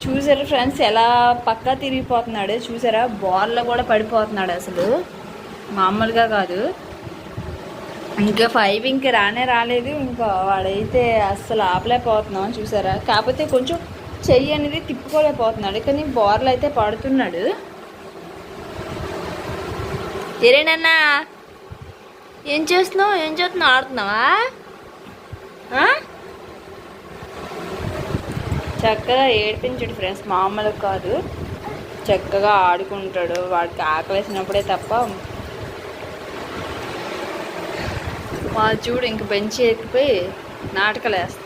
చూసారా ఫ్రెండ్స్ ఎలా పక్కా తిరిగిపోతున్నాడు, చూసారా బాల్లో కూడా పడిపోతున్నాడు. అసలు మామూలుగా కాదు. ఇంకా 5 ఇంకా రాలేదు. ఇంకా వాడైతే అస్సలు ఆపలేకపోతున్నాం చూసారా. కాకపోతే కొంచెం చెయ్యి అనేది తిప్పుకోలేకపోతున్నాడు, కానీ బార్లు అయితే పడుతున్నాడు. ఏరేనన్నా ఏం చేస్తున్నావు ఆడుతున్నావా? చక్కగా ఏడిపించాడు ఫ్రెండ్స్, మామూలు కాదు. చక్కగా ఆడుకుంటాడు, వాడికి ఆకలేసినప్పుడే తప్ప. వాళ్ళు చూడు ఇంక బెంచి ఎక్కిపోయి నాటకాలు వేస్తారు.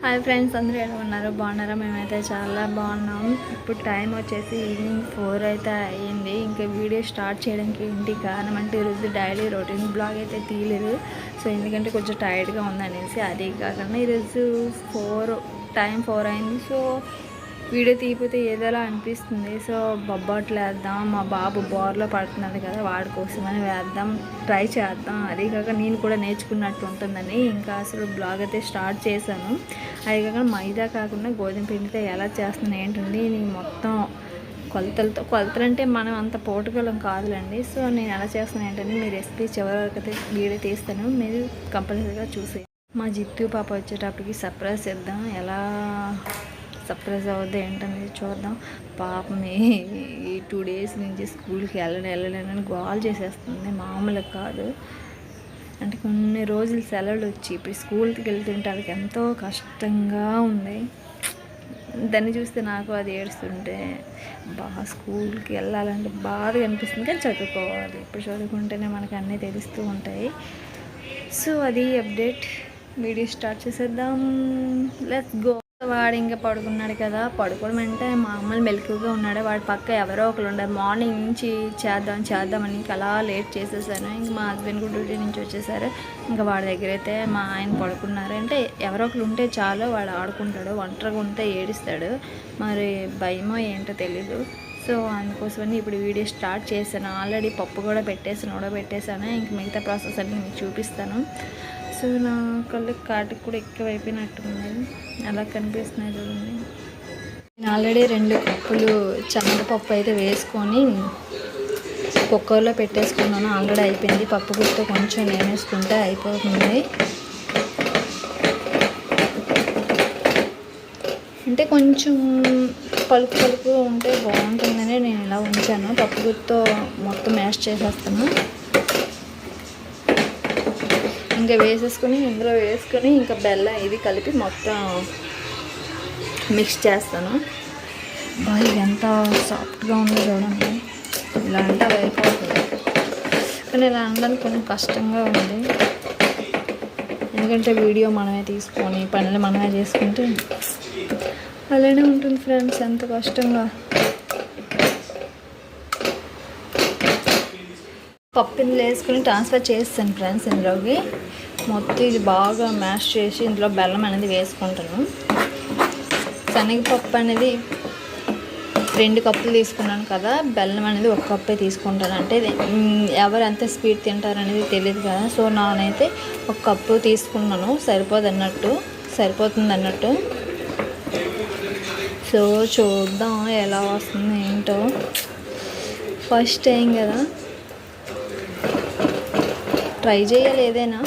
హాయ్ ఫ్రెండ్స్, అందరూ ఎలా ఉన్నారు? బాగున్నారా? మేమైతే చాలా బాగున్నాం. ఇప్పుడు టైం వచ్చేసి ఈవినింగ్ 4 అయితే అయ్యింది. ఇంకా వీడియో స్టార్ట్ చేయడానికి ఏంటి కారణం అంటే ఈరోజు డైలీ రొటీన్ బ్లాగ్ అయితే తీయలేదు. సో ఎందుకంటే కొంచెం టైర్డ్గా ఉందనేసి. అది కాకుండా ఈరోజు 4 అయింది. సో వీడియో తీయకపోతే ఏదోలా అనిపిస్తుంది. సో బొబ్బట్లు వేద్దాం, మా బాబు బోర్లో పడుతున్నాడు కదా, వాడి కోసమని వేద్దాం, ట్రై చేద్దాం. అది కాక నేను కూడా నేర్చుకున్నట్టు ఉంటుందని ఇంకా అసలు బ్లాగ్ అయితే స్టార్ట్ చేశాను. అది కాక మైదా కాకుండా గోధుమ పిండితో ఎలా చేస్తున్నాను ఏంటండి, నేను మొత్తం కొలతలు అంటే మనం అంత పోటుగలం కాదులండి. సో నేను ఎలా చేస్తున్నాను ఏంటంటే మీ రెసిపీ చివరి వరకు అయితే వీడియో తీస్తాను, మీరు కంపల్సరీగా చూసే. మా జిత్తు పాప వచ్చేటప్పటికి సర్ప్రైజ్ చేద్దాం, ఎలా సర్ప్రైజ్ అవుద్ది ఏంటనేది చూద్దాం. పాపం ఈ 2 డేస్ నుంచి స్కూల్కి వెళ్ళలేనని గోల్ చేసేస్తుంది, మామూలు కాదు. అంటే కొన్ని రోజులు సెలవులు వచ్చి ఇప్పుడు స్కూల్కి వెళ్తుంటే వాళ్ళకి ఎంతో కష్టంగా ఉంది. దాన్ని చూస్తే నాకు అది ఏడుస్తుంటే బాగా స్కూల్కి వెళ్ళాలంటే బాగా అనిపిస్తుంది. కానీ చదువుకోవాలి, ఇప్పుడు చదువుకుంటేనే మనకు అన్నీ తెలుస్తూ ఉంటాయి. సో అది అప్డేట్. వీడియో స్టార్ట్ చేసేద్దాం, లెట్స్ గో. వాడు ఇంకా పడుకున్నాడు కదా, పడుకోవడం అంటే మామూలు మెలకుగా ఉన్నాడు. వాడి పక్క ఎవరో ఒకరు ఉండారు. మార్నింగ్ నుంచి చేద్దామని ఇంకా అలా లేట్ చేసేసాను. ఇంక మా హస్బెండ్ కూడా డ్యూటీ నుంచి వచ్చేసారు. ఇంకా వాడి దగ్గర అయితే మా ఆయన పడుకున్నారు. అంటే ఎవరో ఒకరు ఉంటే చాలు, వాడు ఆడుకుంటాడు. ఒంటరిగా ఉంటే ఏడుస్తాడు, మరి భయమో ఏంటో తెలీదు. సో అందుకోసమని ఇప్పుడు వీడియో స్టార్ట్ చేశాను. ఆల్రెడీ పప్పు కూడా ఉడబెట్టేసాను. ఇంక మిగతా ప్రాసెస్ అన్ని మీకు చూపిస్తాను. సో నా కళ్ళకి కాటికి కూడా ఎక్కువైపోయినట్టుంది, అలా కనిపిస్తున్నాయి చూడండి. నేను ఆల్రెడీ 2 కప్పులు శనగపప్పు అయితే వేసుకొని కుక్కర్లో పెట్టేసుకున్నాను. ఆల్రెడీ అయిపోయింది. పప్పు గుత్తో కొంచెం వేసుకుంటే అయిపోతుంది. అంటే కొంచెం పలుకు ఉంటే బాగుంటుందని నేను ఇలా ఉంచాను. పప్పు గుత్తో మొత్తం మ్యాష్ చేసేస్తాను. ఇంకా వేసేసుకొని ఇందులో వేసుకొని ఇంకా బెల్లం ఇది కలిపి మొత్తం మిక్స్ చేస్తాను. బాగా ఎంత సాఫ్ట్గా ఉందో చూడండి. ఇలా అంటే అవి అయిపోతుంది, కానీ ఇలా అనడానికి కొంచెం కష్టంగా ఉంది. ఎందుకంటే వీడియో మనమే తీసుకొని పనులు మనమే చేసుకుంటే అలానే ఉంటుంది ఫ్రెండ్స్, ఎంత కష్టంగా. పప్పు ఇందులో వేసుకుని ట్రాన్స్ఫర్ చేస్తాను ఫ్రెండ్స్. ఇందులోకి మొత్తం ఇది బాగా మ్యాష్ చేసి ఇందులో బెల్లం అనేది వేసుకుంటాను. శనగపప్పు అనేది 2 కప్పులు తీసుకున్నాను కదా, బెల్లం అనేది 1 కప్పే తీసుకుంటాను. అంటే ఎవరు ఎంత స్వీట్ తింటారు అనేది తెలియదు కదా. సో నానైతే 1 కప్పు తీసుకున్నాను, సరిపోతుంది అన్నట్టు. సో చూద్దాం ఎలా వస్తుంది ఏంటో, ఫస్ట్ టైం కదా, ట్రై చేయాలి. ఏదైనా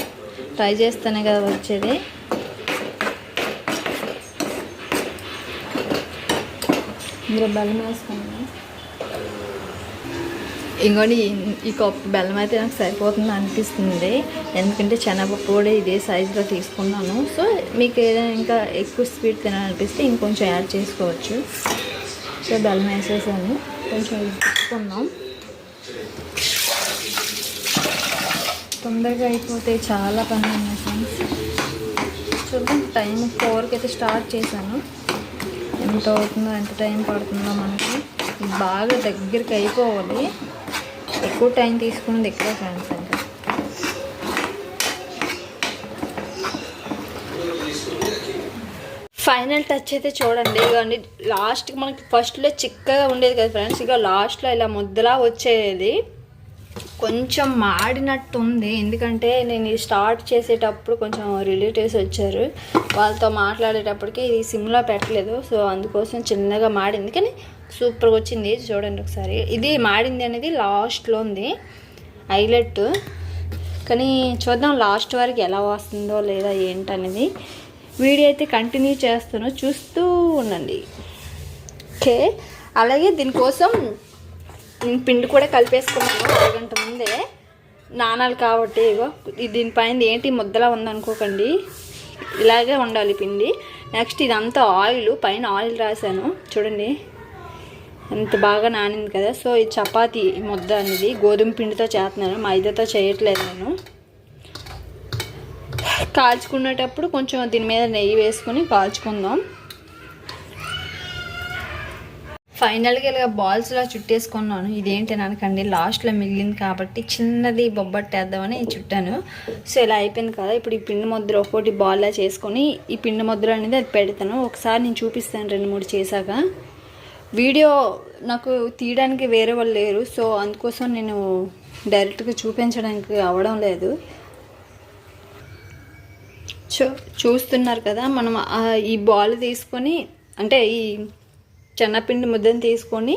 ట్రై చేస్తేనే కదా వచ్చేది. ఇందులో బెల్లం వేసుకున్నాను. ఇంకోటి ఈ కప్పు బెల్లం అయితే నాకు సరిపోతుంది అనిపిస్తుంది, ఎందుకంటే శనగపప్పు కూడా ఇదే సైజులో తీసుకున్నాను. సో మీకు ఏదైనా ఇంకా ఎక్కువ స్వీట్ తినాలనిపిస్తే ఇంకొంచెం యాడ్ చేసుకోవచ్చు. సో బెల్లం వేసేసాను, కొంచెం తీసుకున్నాం. తొందరగా అయిపోతే చాలా పని ఉన్నాయి ఫ్రెండ్స్. చూద్దాం, టైం 4కి అయితే స్టార్ట్ చేశాను. ఎంత అవుతుందో, ఎంత టైం పడుతుందో మనకి. బాగా దగ్గరికి అయిపోవాలి, ఎక్కువ టైం తీసుకున్నది ఎక్కువ ఫ్రెండ్స్. అంటే ఫైనల్ టచ్ అయితే చూడండి. ఇక లాస్ట్కి మనకి ఫస్ట్లో చిక్కగా ఉండేది కదా ఫ్రెండ్స్, ఇక లాస్ట్లో ఇలా ముద్దలా వచ్చేది. కొంచెం మాడినట్టు ఉంది, ఎందుకంటే నేను ఇది స్టార్ట్ చేసేటప్పుడు కొంచెం రిలేటివ్స్ వచ్చారు, వాళ్ళతో మాట్లాడేటప్పటికి ఇది సిమ్లో పెట్టలేదు, సో అందుకోసం చిన్నగా మాడింది. కానీ సూపర్గా వచ్చింది, చూడండి ఒకసారి. ఇది మాడింది అనేది లాస్ట్లో ఉంది హైలైట్, కానీ చూద్దాం లాస్ట్ వరకు ఎలా వస్తుందో లేదా ఏంటనేది. వీడియో అయితే కంటిన్యూ చేస్తాను, చూస్తూ ఉండండి. ఓకే, అలాగే దీనికోసం నేను పిండి కూడా కలిపేసుకున్నాను అరగంట ముందే, నానాలు కాబట్టి. ఇగో దీనిపైన ఏంటి ముద్దలా ఉందనుకోకండి, ఇలాగే ఉండాలి పిండి. నెక్స్ట్ ఇదంతా ఆయిల్, పైన ఆయిల్ రాశాను చూడండి ఎంత బాగా నానింది కదా. సో ఈ చపాతీ ముద్ద అనేది గోధుమ పిండితో చేస్తున్నాను, మైదాతో చేయట్లేదు నేను. కాల్చుకునేటప్పుడు కొంచెం దీని మీద నెయ్యి వేసుకొని కాల్చుకుందాం. ఫైనల్గా ఇలా బాల్స్లా చుట్టేసుకున్నాను. ఇదేంటి అనకండి, లాస్ట్లో మిగిలింది కాబట్టి చిన్నది బొబ్బట్టేద్దామని చుట్టాను. సో ఇలా అయిపోయింది కదా. ఇప్పుడు ఈ పిండి ముద్ర ఒక్కోటి బాల్లా చేసుకొని ఈ పిండి ముద్ర అనేది అది పెడతాను. ఒకసారి నేను చూపిస్తాను 2-3 చేశాక. వీడియో నాకు తీయడానికి వేరే వాళ్ళు లేరు, సో అందుకోసం నేను డైరెక్ట్గా చూపించడానికి అవ్వడం లేదు. చూస్తున్నారు కదా, మనం ఈ బాల్ తీసుకొని, అంటే ఈ చెన్నపిండి ముద్దను తీసుకొని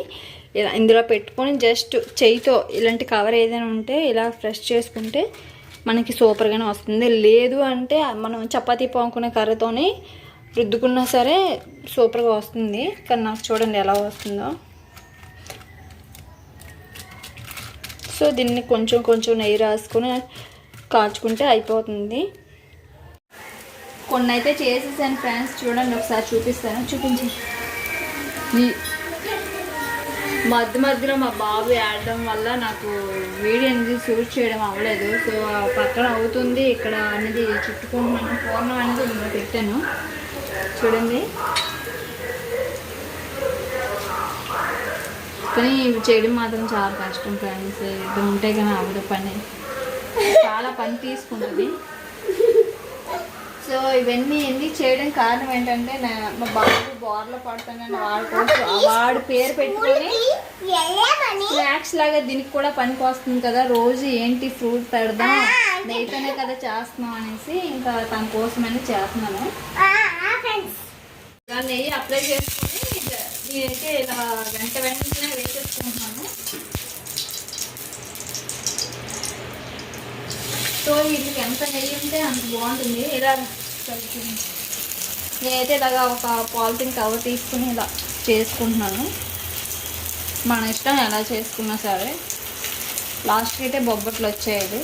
ఇలా ఇందులో పెట్టుకొని జస్ట్ చేయితో ఇలాంటి కవర్ ఏదైనా ఉంటే ఇలా ఫ్రెష్ చేసుకుంటే మనకి సూపర్గానే వస్తుంది. లేదు అంటే మనం చపాతీ పాముకునే కర్రతోని రుద్దుకున్నా సరే సూపర్గా వస్తుంది. కానీ నాకు చూడండి ఎలా వస్తుందో. సో దీన్ని కొంచెం కొంచెం నెయ్యి రాసుకొని కాల్చుకుంటే అయిపోతుంది. కొన్ని అయితే చేసేసాను ఫ్రెండ్స్, చూడండి ఒకసారి చూపిస్తాను, చూపించి. మధ్య మధ్యలో మా బాబు ఆడడం వల్ల నాకు వీడియో అనేది షూట్ చేయడం అవ్వలేదు. సో పక్కన అవుతుంది, ఇక్కడ అనేది చుట్టుకుంటున్నాను, పూర్ణం అనేది ఇందులో పెట్టాను చూడండి. కానీ ఇవి చేయడం మాత్రం చాలా కష్టం ఫ్రెండ్స్, ఇది ఉంటే కానీ అవ్వదు, పని చాలా పని తీసుకుంటుంది. సో ఇవన్నీ ఎందుకు చేయడం కారణం ఏంటంటే, మా బాబు బోర్లో పడుతున్నాను, వాడు పేరు పెట్టుకొని స్నాక్స్ లాగా దీనికి కూడా పనికి వస్తుంది కదా. రోజు ఏంటి ఫ్రూట్ పెడదాం, నెయ్యితోనే కదా చేస్తున్నాం అనేసి ఇంకా తన కోసమని చేస్తున్నాను. నెయ్యి అప్లై చేసుకొని నేనైతే ఇలా వెంటనే వేసేసుకుంటున్నాను. సో వీటికి ఎంత నెయ్యి ఉంటే అంత బాగుంటుంది. ఇలా నేనైతే ఇలాగా ఒక పాలిథిన్ కవర్ తీసుకుని ఇలా చేసుకుంటున్నాను. మన ఇష్టం ఎలా చేసుకున్నా సరే. లాస్ట్కి అయితే బొబ్బట్లు వచ్చేది.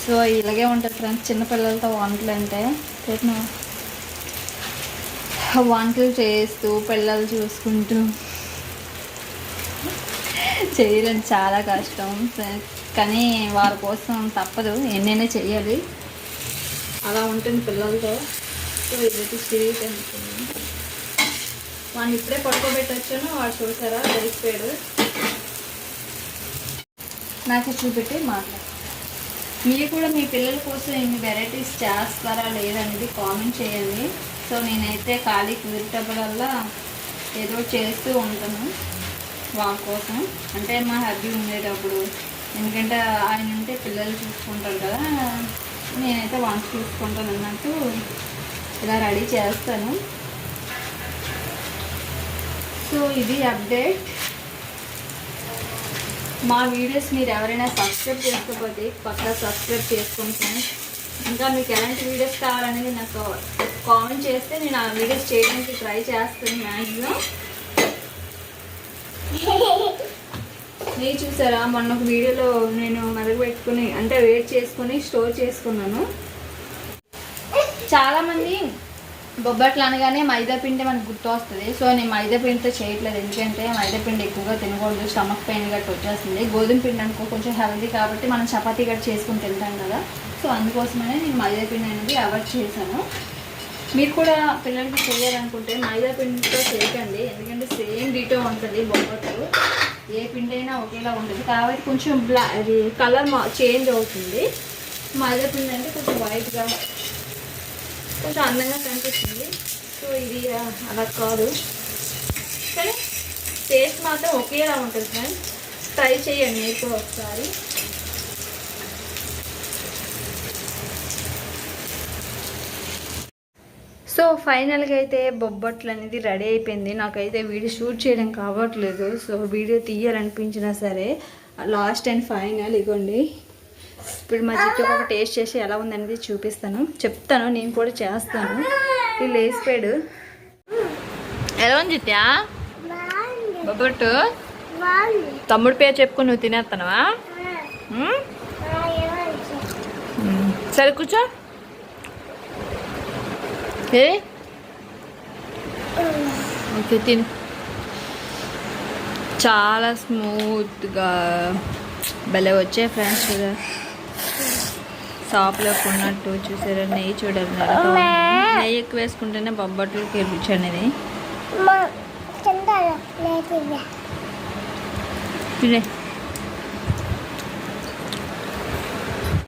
సో ఇలాగే ఉంటుంది ఫ్రెండ్స్ చిన్నపిల్లలతో వంటలు అంటే. వంటలు చేస్తూ పిల్లలు చూసుకుంటూ చేయడం చాలా కష్టం, కానీ వారి కోసం తప్పదు, ఎన్నైనా చెయ్యాలి, అలా ఉంటుంది పిల్లలతో. సో ఇదైతే స్వీట్ అనుకుంది. వాడిని ఇప్పుడే పడుకోబెట్టి వచ్చాను, వాడు చూసారా తెలిసిపోయాడు. నాకు చూపెట్టి మాట్లాడు. మీరు కూడా మీ పిల్లల కోసం ఇన్ని వెరైటీస్ చేస్తారా లేదనేది కామెంట్ చేయండి. సో నేనైతే ఖాళీ కుదిరేటప్పుడల్లా ఏదో చేస్తూ ఉంటాను వాళ్ళ కోసం. అంటే మా హబ్బీ ఉండేటప్పుడు, ఎందుకంటే ఆయన ఉంటే పిల్లలు చూసుకుంటారు కదా, నేనైతే వంట చూసుకుంటాను అన్నట్టు ఇలా రెడీ చేస్తాను. సో ఇది అప్డేట్. మా వీడియోస్ మీరు ఎవరైనా సబ్స్క్రైబ్ చేసుకోకపోతే పక్కా సబ్స్క్రైబ్ చేసుకోండి ఫ్రెండ్స్. ఇంకా మీకు ఎలాంటి వీడియోస్ కావాలనేది నాకు కామెంట్ చేస్తే నేను ఆ వీడియోస్ చేయడానికి ట్రై చేస్తాను మ్యాక్సిమం. మీరు చూసారా మొన్న ఒక వీడియోలో నేను మరగబెట్టుకుని అంటే వేట్ చేసుకుని స్టోర్ చేసుకున్నాను. చాలామంది బొబ్బట్లు అనగానే మైదా పిండి మనకు గుర్తు వస్తుంది. సో నేను మైదా పిండితో చేయట్లేదు, ఎందుకంటే మైదా పిండి ఎక్కువగా తినకూడదు, స్టమక్ పెయిన్ గట్టు వచ్చేస్తుంది. గోధుమ పిండి అనుకో కొంచెం హెల్దీ కాబట్టి మనం చపాతీ గట్టు చేసుకుని తింటాం కదా. సో అందుకోసమనే నేను మైదా పిండి అనేది అవాయిడ్ చేశాను. మీరు కూడా పిల్లలకి చేయాలనుకుంటే మైదా పిండితో చేయకండి, ఎందుకంటే సేమ్ డీటో ఉంటుంది బొబ్బట్లు, ఏ పిండి అయినా ఒకేలా ఉంటుంది, కాబట్టి కొంచెం కలర్ చేంజ్ అవుతుంది. మైదా పిండి అంటే కొంచెం వైట్గా కొంచెం అందంగా కనిపిస్తుంది. సో ఇది అలా కాదు, కానీ టేస్ట్ మాత్రం ఒకేలా ఉంటుంది ఫ్రెండ్స్. ట్రై చేయండి మీరు కూడా ఒకసారి. సో ఫైనల్గా అయితే బొబ్బట్లు అనేది రెడీ అయిపోయింది. నాకైతే వీడియో షూట్ చేయడం కావట్లేదు, సో వీడియో తీయాలనిపించినా సరే లాస్ట్ అండ్ ఫైనల్ ఇగోండి. ఇప్పుడు మా జిట్టు ఒక టేస్ట్ చేసి ఎలా ఉందనేది చూపిస్తాను, చెప్తాను, నేను కూడా చేస్తాను. వీళ్ళు వేసిపోయాడు. ఎలా ఉంది జిత్యా బొబ్బట్టు? తమ్ముడు పేరు చెప్పుకొని నువ్వు తినేస్తానవా? సరే కూర్చో. ఏ ఓకే తిని. చాలా స్మూత్గా భలే వచ్చాయి ఫ్రెండ్స్. చూడ షాప్లో కొన్నట్టు చూసారా? నెయ్యి చూడాలి, నెయ్యి ఎక్కువ వేసుకుంటేనే బొబ్బట్లు రుచి అనేది. తినే